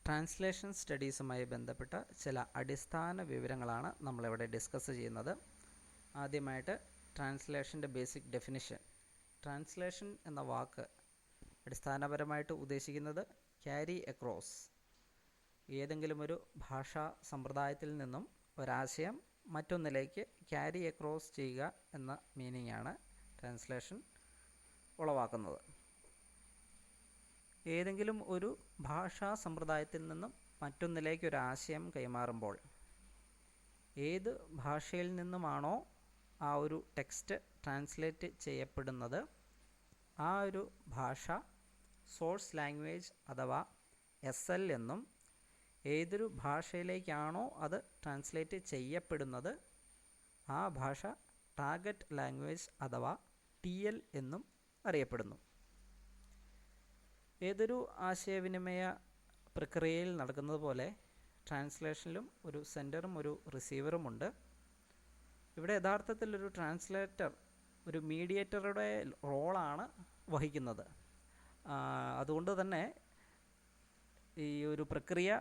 Translation സ്റ്റഡീസുമായി ബന്ധപ്പെട്ട ചില അടിസ്ഥാന വിവരങ്ങളാണ് നമ്മളിവിടെ ഡിസ്കസ് ചെയ്യുന്നത്. ആദ്യമായിട്ട് ട്രാൻസ്ലേഷൻ്റെ ബേസിക് ഡെഫിനിഷൻ. ട്രാൻസ്ലേഷൻ എന്ന വാക്ക് അടിസ്ഥാനപരമായിട്ട് ഉദ്ദേശിക്കുന്നത് ക്യാരി അക്രോസ്, ഏതെങ്കിലും ഒരു ഭാഷാ സമ്പ്രദായത്തിൽ നിന്നും ഒരാശയം മറ്റൊന്നിലേക്ക് ക്യാരി അക്രോസ് ചെയ്യുക എന്ന മീനിങ് ആണ് ട്രാൻസ്ലേഷൻ ഉളവാക്കുന്നത്. ഏതെങ്കിലും ഒരു ഭാഷാ സമ്പ്രദായത്തിൽ നിന്നും മറ്റൊന്നിലേക്ക് ഒരു ആശയം കൈമാറുമ്പോൾ ഏത് ഭാഷയിൽ നിന്നുമാണോ ആ ഒരു ടെക്സ്റ്റ് ട്രാൻസ്ലേറ്റ് ചെയ്യപ്പെടുന്നത്, ആ ഒരു ഭാഷ സോഴ്സ് ലാംഗ്വേജ് അഥവാ SL എന്നും, ഏതൊരു ഭാഷയിലേക്കാണോ അത് ട്രാൻസ്ലേറ്റ് ചെയ്യപ്പെടുന്നത് ആ ഭാഷ ടാർഗറ്റ് ലാംഗ്വേജ് അഥവാ TL എന്നും അറിയപ്പെടുന്നു. ഏതൊരു ആശയവിനിമയ പ്രക്രിയയിൽ നടക്കുന്നത് പോലെ ട്രാൻസ്ലേഷനിലും ഒരു സെൻഡറും ഒരു റിസീവറുമുണ്ട്. ഇവിടെ യഥാർത്ഥത്തിൽ ഒരു ട്രാൻസ്ലേറ്റർ ഒരു മീഡിയേറ്ററുടെ റോളാണ് വഹിക്കുന്നത്. അതുകൊണ്ട് തന്നെ ഈ ഒരു പ്രക്രിയ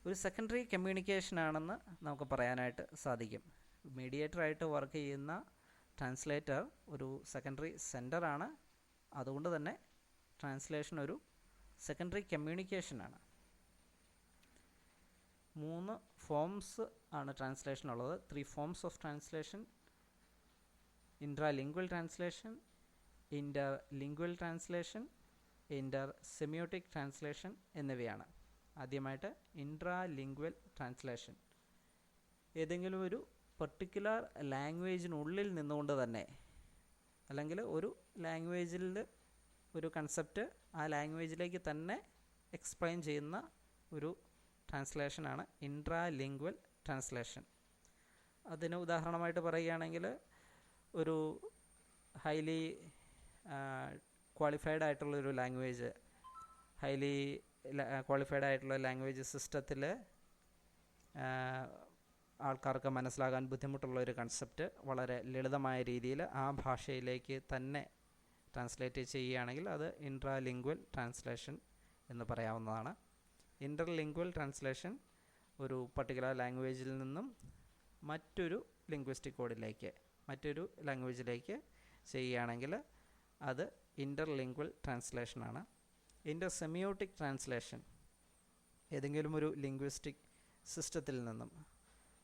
ഒരു സെക്കൻഡറി കമ്മ്യൂണിക്കേഷനാണെന്ന് നമുക്ക് പറയാനായിട്ട് സാധിക്കും. മീഡിയേറ്ററായിട്ട് വർക്ക് ചെയ്യുന്ന ട്രാൻസ്ലേറ്റർ ഒരു സെക്കൻഡറി സെൻഡറാണ്. അതുകൊണ്ട് തന്നെ ട്രാൻസ്ലേഷൻ ഒരു സെക്കൻഡറി കമ്മ്യൂണിക്കേഷനാണ്. 3 ഫോംസ് ആണ് ട്രാൻസ്ലേഷനുള്ളത്. 3 forms of translation: intralingual translation, interlingual translation, semiotic translation എന്നിവയാണ്. ആദ്യമായിട്ട് ഇൻട്രാലിംഗ്വൽ ട്രാൻസ്ലേഷൻ. ഏതെങ്കിലും ഒരു പർട്ടിക്കുലർ ലാംഗ്വേജിനുള്ളിൽ നിന്നുകൊണ്ട് തന്നെ, അല്ലെങ്കിൽ ഒരു ലാംഗ്വേജിൽ ഒരു കൺസെപ്റ്റ് ആ ലാംഗ്വേജിലേക്ക് തന്നെ എക്സ്പ്ലെയിൻ ചെയ്യുന്ന ഒരു ട്രാൻസ്ലേഷനാണ് ഇൻട്രാലിംഗ്വൽ ട്രാൻസ്ലേഷൻ. അതിന് ഉദാഹരണമായിട്ട് പറയുകയാണെങ്കിൽ, ഒരു ഹൈലി ക്വാളിഫൈഡ് ആയിട്ടുള്ളൊരു ലാംഗ്വേജ്, ഹൈലി ക്വാളിഫൈഡ് ആയിട്ടുള്ള ലാംഗ്വേജ് സിസ്റ്റത്തിൽ ആൾക്കാർക്ക് മനസ്സിലാകാൻ ബുദ്ധിമുട്ടുള്ള ഒരു കൺസെപ്റ്റ് വളരെ ലളിതമായ രീതിയിൽ ആ ഭാഷയിലേക്ക് തന്നെ ട്രാൻസ്ലേറ്റ് ചെയ്യുകയാണെങ്കിൽ അത് ഇൻട്രാലിംഗ്വൽ ട്രാൻസ്ലേഷൻ എന്ന് പറയാവുന്നതാണ്. ഇൻ്റർലിംഗ്വൽ ട്രാൻസ്ലേഷൻ ഒരു പർട്ടിക്കുലർ ലാംഗ്വേജിൽ നിന്നും മറ്റൊരു ലിംഗ്വിസ്റ്റിക് കോഡിലേക്ക്, മറ്റൊരു ലാംഗ്വേജിലേക്ക് ചെയ്യുകയാണെങ്കിൽ അത് ഇൻ്റർലിംഗ്വൽ ട്രാൻസ്ലേഷനാണ്. സെമിയോട്ടിക് ട്രാൻസ്ലേഷൻ ഏതെങ്കിലും ഒരു ലിംഗ്വിസ്റ്റിക് സിസ്റ്റത്തിൽ നിന്നും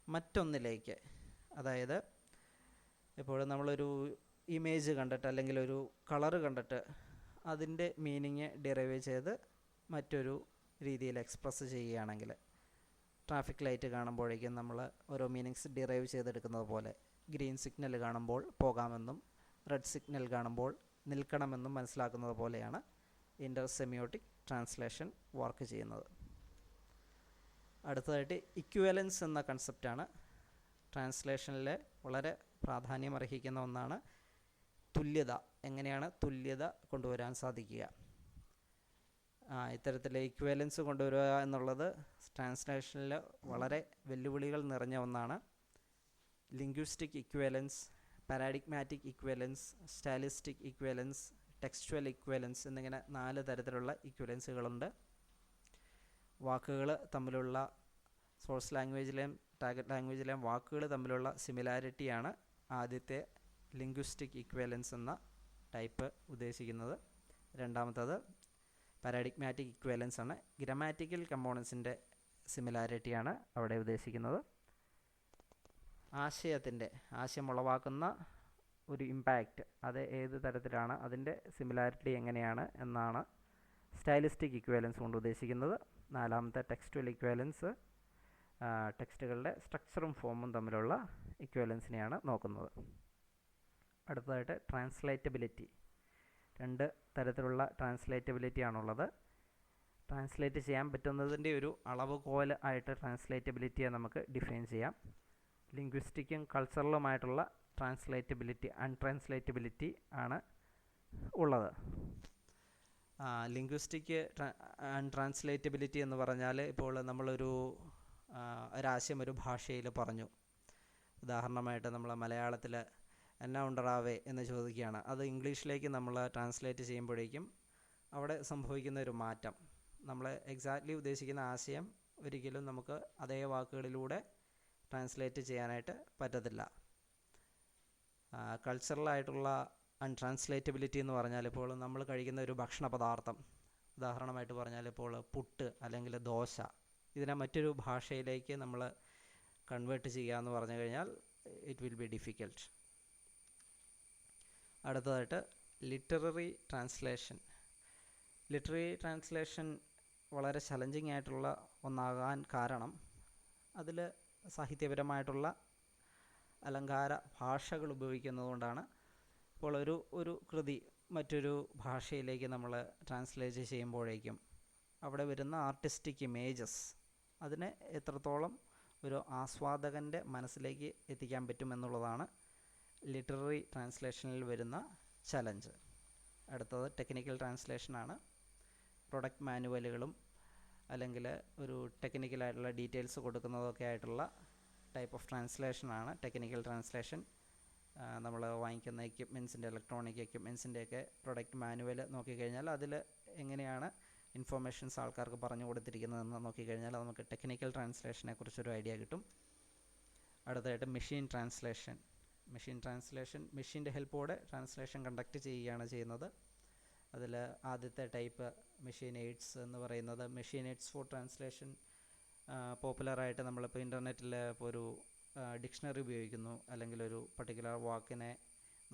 മറ്റൊന്നിലേക്ക്, അതായത് ഇപ്പോൾ നമ്മളൊരു ഇമേജ് കണ്ടിട്ട് അല്ലെങ്കിൽ ഒരു കളറ് കണ്ടിട്ട് അതിൻ്റെ മീനിങ് ഡിറൈവ് ചെയ്ത് മറ്റൊരു രീതിയിൽ എക്സ്പ്രസ് ചെയ്യുകയാണെങ്കിൽ, ട്രാഫിക് ലൈറ്റ് കാണുമ്പോഴേക്കും നമ്മൾ ഓരോ മീനിങ്സ് ഡിറൈവ് ചെയ്തെടുക്കുന്നത് പോലെ, ഗ്രീൻ സിഗ്നൽ കാണുമ്പോൾ പോകാമെന്നും റെഡ് സിഗ്നൽ കാണുമ്പോൾ നിൽക്കണമെന്നും മനസ്സിലാക്കുന്നത് പോലെയാണ് സെമിയോട്ടിക് ട്രാൻസ്ലേഷൻ വർക്ക് ചെയ്യുന്നത്. അടുത്തതായിട്ട് ഇക്വിവലൻസ് എന്ന കൺസെപ്റ്റാണ് ട്രാൻസ്ലേഷനിൽ വളരെ പ്രാധാന്യം അർഹിക്കുന്ന ഒന്നാണ്. തുല്യത, എങ്ങനെയാണ് തുല്യത കൊണ്ടുവരാൻ സാധിക്കുക? ഇത്തരത്തിൽ ഇക്വിവലൻസ് കൊണ്ടുവരിക എന്നുള്ളത് ട്രാൻസ്ലേഷനിൽ വളരെ വെല്ലുവിളികൾ നിറഞ്ഞ ഒന്നാണ്. Linguistic equivalence, paradigmatic equivalence, stylistic equivalence, textual equivalence എന്നിങ്ങനെ 4 തരത്തിലുള്ള ഇക്വിവലൻസുകളുണ്ട്. വാക്കുകൾ തമ്മിലുള്ള, സോഴ്സ് ലാംഗ്വേജിലെയും ടാർഗറ്റ് ലാംഗ്വേജിലെയും വാക്കുകൾ തമ്മിലുള്ള സിമിലാരിറ്റിയാണ് ആദ്യത്തെ ലിംഗ്വിസ്റ്റിക് ഇക്വിവലൻസ് എന്ന ടൈപ്പ് ഉദ്ദേശിക്കുന്നത്. രണ്ടാമത്തത് പാരാഡിഗ്മാറ്റിക് ഇക്വിവലൻസ് ആണ്. ഗ്രാമാറ്റിക്കൽ കമ്പോണൻസിൻ്റെ സിമിലാരിറ്റിയാണ് അവിടെ ഉദ്ദേശിക്കുന്നത്. ആശയം ഉളവാക്കുന്ന ഒരു ഇമ്പാക്റ്റ്, അത് ഏത് തരത്തിലാണ്, അതിൻ്റെ സിമിലാരിറ്റി എങ്ങനെയാണ് എന്നാണ് സ്റ്റൈലിസ്റ്റിക് ഇക്വിവലൻസ് കൊണ്ട് ഉദ്ദേശിക്കുന്നത്. നാലാമത്തെ ടെക്സ്റ്റുവൽ ഇക്വിവലൻസ്, ടെക്സ്റ്റുകളുടെ സ്ട്രക്ചറും ഫോമും തമ്മിലുള്ള ഇക്വിവലൻസിനെയാണ് നോക്കുന്നത്. അടുത്തതായിട്ട് ട്രാൻസ്ലേറ്റബിലിറ്റി. 2 തരത്തിലുള്ള ട്രാൻസ്ലേറ്റബിലിറ്റി ആണുള്ളത്. ട്രാൻസ്ലേറ്റ് ചെയ്യാൻ പറ്റുന്നതിൻ്റെ ഒരു അളവുകോൽ ആയിട്ട് ട്രാൻസ്ലേറ്റബിലിറ്റിയെ നമുക്ക് ഡിഫൈൻ ചെയ്യാം. ലിംഗ്വിസ്റ്റിക്കും കൾച്ചറലുമായിട്ടുള്ള ട്രാൻസ്ലേറ്റബിലിറ്റി, അൺട്രാൻസ്ലേറ്റബിലിറ്റി ആണ് ഉള്ളത്. ലിംഗ്വിസ്റ്റിക് അൺട്രാൻസ്ലേറ്റബിലിറ്റി എന്ന് പറഞ്ഞാൽ, ഇപ്പോൾ നമ്മളൊരു ഒരാശയം ഒരു ഭാഷയിൽ പറഞ്ഞു. ഉദാഹരണമായിട്ട് നമ്മൾ മലയാളത്തിൽ എന്നാ ഉണ്ടറാവേ എന്ന് ചോദിക്കുകയാണ്. അത് ഇംഗ്ലീഷിലേക്ക് നമ്മൾ ട്രാൻസ്ലേറ്റ് ചെയ്യുമ്പോഴേക്കും അവിടെ സംഭവിക്കുന്ന ഒരു മാറ്റം, നമ്മൾ എക്സാക്ട്ലി ഉദ്ദേശിക്കുന്ന ആശയം ഒരിക്കലും നമുക്ക് അതേ വാക്കുകളിലൂടെ ട്രാൻസ്ലേറ്റ് ചെയ്യാനായിട്ട് പറ്റത്തില്ല. കൾച്ചറലായിട്ടുള്ള അൺട്രാൻസ്ലേറ്റബിലിറ്റി എന്ന് പറഞ്ഞാൽ ഇപ്പോൾ നമ്മൾ കഴിക്കുന്ന ഒരു ഭക്ഷണ പദാർത്ഥം, ഉദാഹരണമായിട്ട് പറഞ്ഞാൽ ഇപ്പോൾ പുട്ട് അല്ലെങ്കിൽ ദോശ, ഇതിനെ മറ്റൊരു ഭാഷയിലേക്ക് നമ്മൾ കൺവേർട്ട് ചെയ്യുക എന്ന് പറഞ്ഞു കഴിഞ്ഞാൽ ഇറ്റ് വിൽ ബി ഡിഫിക്കൽട്ട്. അടുത്തതായിട്ട് ലിറ്റററി ട്രാൻസ്ലേഷൻ. ലിറ്റററി ട്രാൻസ്ലേഷൻ വളരെ ചലഞ്ചിങ് ആയിട്ടുള്ള ഒന്നാകാൻ കാരണം അതിൽ സാഹിത്യപരമായിട്ടുള്ള അലങ്കാര ഭാഷകൾ ഉപയോഗിക്കുന്നതുകൊണ്ടാണ്. ഇപ്പോൾ ഒരു കൃതി മറ്റൊരു ഭാഷയിലേക്ക് നമ്മൾ ട്രാൻസ്ലേറ്റ് ചെയ്യുമ്പോഴേക്കും അവിടെ വരുന്ന ആർട്ടിസ്റ്റിക് ഇമേജസ് അതിനെ എത്രത്തോളം ഒരു ആസ്വാദകൻ്റെ മനസ്സിലേക്ക് എത്തിക്കാൻ പറ്റുമെന്നുള്ളതാണ് ലിറ്റററി ട്രാൻസ്ലേഷനിൽ വരുന്ന ചലഞ്ച്. അടുത്തത് ടെക്നിക്കൽ ട്രാൻസ്ലേഷനാണ്. പ്രൊഡക്റ്റ് മാനുവലുകളും അല്ലെങ്കിൽ ഒരു ടെക്നിക്കലായിട്ടുള്ള ഡീറ്റെയിൽസ് കൊടുക്കുന്നതൊക്കെ ആയിട്ടുള്ള ടൈപ്പ് ഓഫ് ട്രാൻസ്ലേഷനാണ് ടെക്നിക്കൽ ട്രാൻസ്ലേഷൻ. നമ്മൾ വാങ്ങിക്കുന്ന എക്യുപ്മെൻസിൻ്റെ, ഇലക്ട്രോണിക് എക്യുപ്മെൻസിൻ്റെയൊക്കെ പ്രൊഡക്റ്റ് മാനുവൽ നോക്കിക്കഴിഞ്ഞാൽ അതിൽ എങ്ങനെയാണ് ഇൻഫോർമേഷൻസ് ആൾക്കാർക്ക് പറഞ്ഞു കൊടുത്തിരിക്കുന്നതെന്ന് നോക്കിക്കഴിഞ്ഞാൽ നമുക്ക് ടെക്നിക്കൽ ട്രാൻസ്ലേഷനെ കുറിച്ചൊരു ഐഡിയ കിട്ടും. അടുത്തതായിട്ട് മെഷീൻ ട്രാൻസ്ലേഷൻ. മെഷീൻ്റെ ഹെൽപ്പോടെ ട്രാൻസ്ലേഷൻ കണ്ടക്ട് ചെയ്യുകയാണ് ചെയ്യുന്നത്. അതിൽ ആദ്യത്തെ ടൈപ്പ് മെഷീൻ എയ്ഡ്സ് എന്ന് പറയുന്നത്. മെഷീൻ എയ്ഡ്സ് ഫോർ ട്രാൻസ്ലേഷൻ പോപ്പുലറായിട്ട് നമ്മളിപ്പോൾ ഇൻ്റർനെറ്റിൽ ഇപ്പോൾ ഒരു ഡിക്ഷണറി ഉപയോഗിക്കുന്നു, അല്ലെങ്കിൽ ഒരു പർട്ടിക്കുലർ വാക്കിനെ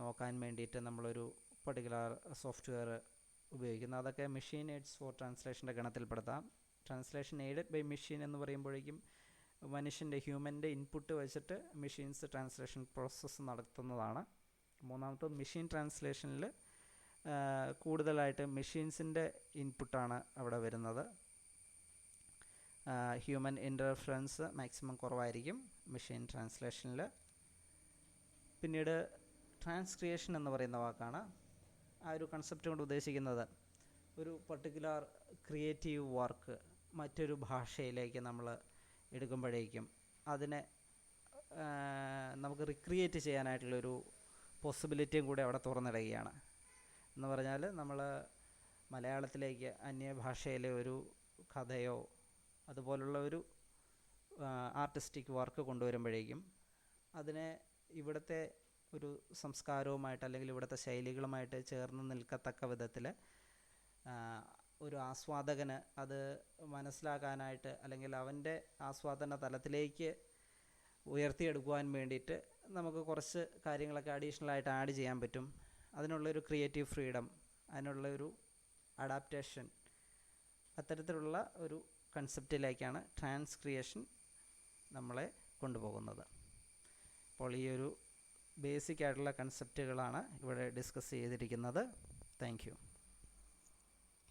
നോക്കാൻ വേണ്ടിയിട്ട് നമ്മളൊരു പർട്ടിക്കുലർ സോഫ്റ്റ്വെയർ ഉപയോഗിക്കുന്നു. അതൊക്കെ മെഷീൻ എയ്ഡ്സ് ഫോർ ട്രാൻസ്ലേഷൻ്റെ ഗണത്തിൽപ്പെടുത്താം. ട്രാൻസ്ലേഷൻ എയ്ഡഡ് ബൈ മെഷീൻ എന്ന് പറയുമ്പോഴേക്കും മനുഷ്യൻ്റെ, ഹ്യൂമൻ്റെ ഇൻപുട്ട് വെച്ചിട്ട് മെഷീൻസ് ട്രാൻസ്ലേഷൻ പ്രോസസ്സ് നടത്തുന്നതാണ്. മൂന്നാമത്തെ മെഷീൻ ട്രാൻസ്ലേഷനിൽ കൂടുതലായിട്ട് മെഷീൻസിൻ്റെ ഇൻപുട്ടാണ് അവിടെ വരുന്നത്. ഹ്യൂമൻ ഇൻ്റർഫറൻസ് മാക്സിമം കുറവായിരിക്കും മെഷീൻ ട്രാൻസ്ലേഷനിൽ. പിന്നീട് ട്രാൻസ്ക്രിയേഷൻ എന്ന് പറയുന്ന വാക്കാണ്. ആ ഒരു കൺസെപ്റ്റ് കൊണ്ട് ഉദ്ദേശിക്കുന്നത് ഒരു പർട്ടിക്കുലർ ക്രിയേറ്റീവ് വർക്ക് മറ്റൊരു ഭാഷയിലേക്ക് നമ്മൾ എടുക്കുമ്പോഴേക്കും അതിനെ നമുക്ക് റിക്രിയേറ്റ് ചെയ്യാനായിട്ടുള്ളൊരു പോസിബിലിറ്റിയും കൂടെ അവിടെ തുറന്നിടുകയാണ്. എന്ന് പറഞ്ഞാൽ നമ്മൾ മലയാളത്തിലേക്ക് അന്യഭാഷയിലെ ഒരു കഥയോ അതുപോലുള്ള ഒരു ആർട്ടിസ്റ്റിക് വർക്ക് കൊണ്ടുവരുമ്പോഴേക്കും അതിനെ ഇവിടുത്തെ ഒരു സംസ്കാരവുമായിട്ട് അല്ലെങ്കിൽ ഇവിടുത്തെ ശൈലികളുമായിട്ട് ചേർന്ന് നിൽക്കത്തക്ക വിധത്തിൽ ഒരു ആസ്വാദകന് അത് മനസ്സിലാക്കാനായിട്ട് അല്ലെങ്കിൽ അവൻ്റെ ആസ്വാദന തലത്തിലേക്ക് ഉയർത്തിയെടുക്കുവാൻ വേണ്ടിയിട്ട് നമുക്ക് കുറച്ച് കാര്യങ്ങളൊക്കെ അഡീഷണലായിട്ട് ആഡ് ചെയ്യാൻ പറ്റും. അതിനുള്ളൊരു ക്രിയേറ്റീവ് ഫ്രീഡം, അതിനുള്ളൊരു അഡാപ്റ്റേഷൻ, അത്തരത്തിലുള്ള ഒരു കൺസെപ്റ്റിലേക്കാണ് ട്രാൻസ്ക്രിയേഷൻ നമ്മളെ കൊണ്ടുപോകുന്നത്. അപ്പോൾ ഈ ഒരു ബേസിക് ആയിട്ടുള്ള കൺസെപ്റ്റുകളാണ് ഇവിടെ ഡിസ്കസ് ചെയ്തിരിക്കുന്നത്. Thank you.